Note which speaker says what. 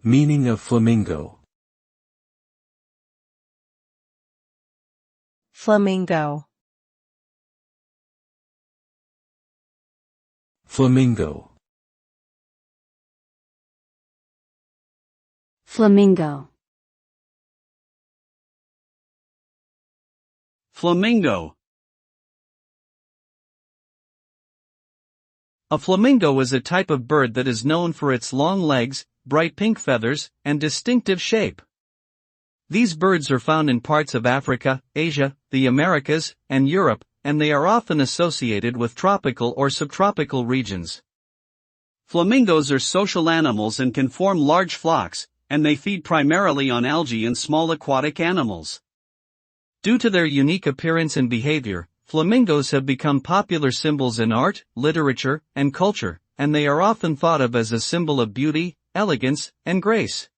Speaker 1: Meaning of flamingo.
Speaker 2: Flamingo.
Speaker 1: Flamingo.
Speaker 3: Flamingo.
Speaker 4: Flamingo. A flamingo is a type of bird that is known for its long legs, bright pink feathers, and distinctive shape. These birds are found in parts of Africa, Asia, the Americas, and Europe, and they are often associated with tropical or subtropical regions. Flamingos are social animals and can form large flocks, and they feed primarily on algae and small aquatic animals. Due to their unique appearance and behavior, flamingos have become popular symbols in art, literature, and culture, and they are often thought of as a symbol of beauty, elegance, and grace.